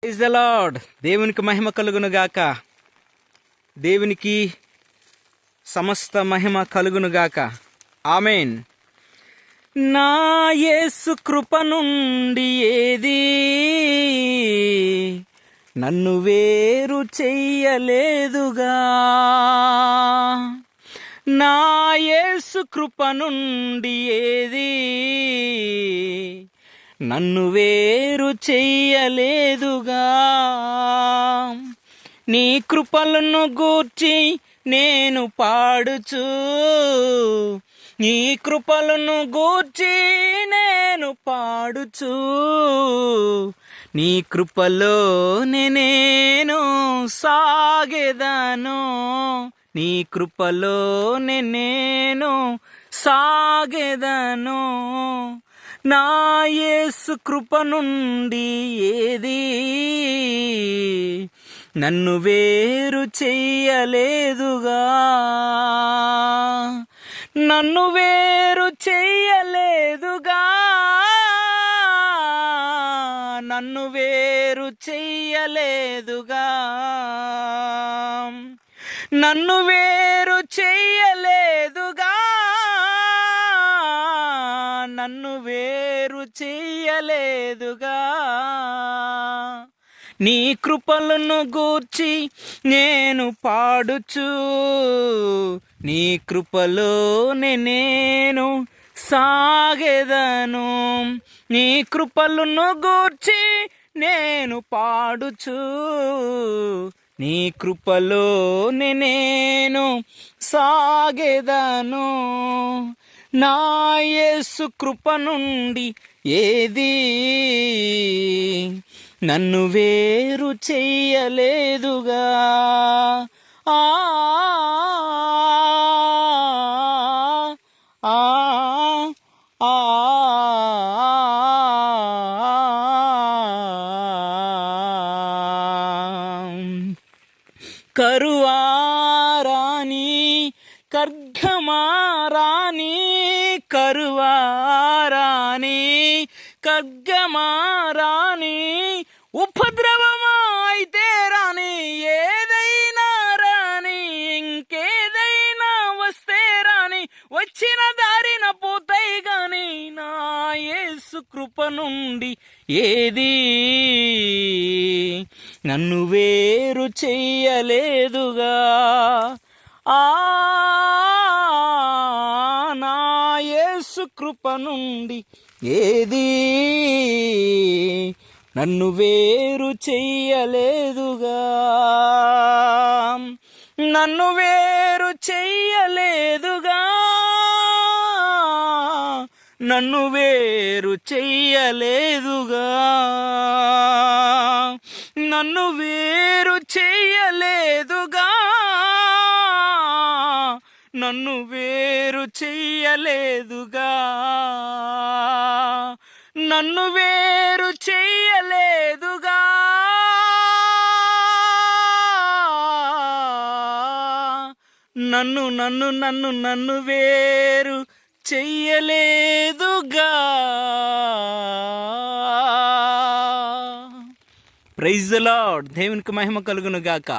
Praise the lord. దేవునికి మహిమ కలుగును గాక. దేవునికి సమస్త మహిమ కలుగును గాక. ఆమేన్. నా యేసు కృప నుండి ఏది నన్ను వేరు చెయ్యలేదుగా. నా యేసు కృప నుండి ఏది నన్ను వేరు చెయ్యలేదుగా. నీ కృపలను గూర్చి నేను పాడుచు, నీ కృపలను గూర్చి నేను పాడుచు, నీ కృపలోనే నేను సాగెదను, నీ కృపలోనే నేను సాగెదను. నా యేసు కృప నుండి ఏది నన్ను వేరు చెయ్యలేదుగా. నన్ను వేరు చెయ్యలేదుగా, నన్ను వేరు చెయ్యలేదుగా, నన్ను వేరు చెయ్యలేదుగా, నన్ను వేరు చెయ్యలేదుగా. నీ కృపలను గూర్చి నేను పాడుచు, నీ కృపలోనే నేను సాగెదను, నీ కృపలను గూర్చి నేను పాడుచు, నీ కృపలోనే నేను సాగెదను. నా యేసు కృప నుండి ఏది నన్ను వేరు చెయ్యలేదుగా. ఆ కరువారాని ఖడ్గమారాని, కరువారాని ఖడ్గమారాని, ఉపద్రవమా అయితే రాని, ఏదైనా రాని, ఇంకేదైనా వస్తే రాని, వచ్చిన దారిన పోతాయి గాని, నా యేసు కృప నుండి ఏది నన్ను వేరు చెయ్యలేదుగా. నా యేసు కృప నుండి ఏది నన్ను వేరు చెయ్యలేదుగా, నన్ను వేరు చెయ్యలేదుగా, నన్ను వేరు చెయ్యలేదుగా, నన్ను వేరు చెయ్యలేదుగా, నన్ను వేరు చెయ్యలేదుగా, నన్ను వేరు చెయ్యలేదుగా, నన్ను నన్ను నన్ను నన్ను వేరు చెయ్యలేదుగా. Praise the lord. దేవునికి మహిమ కలుగును గాక.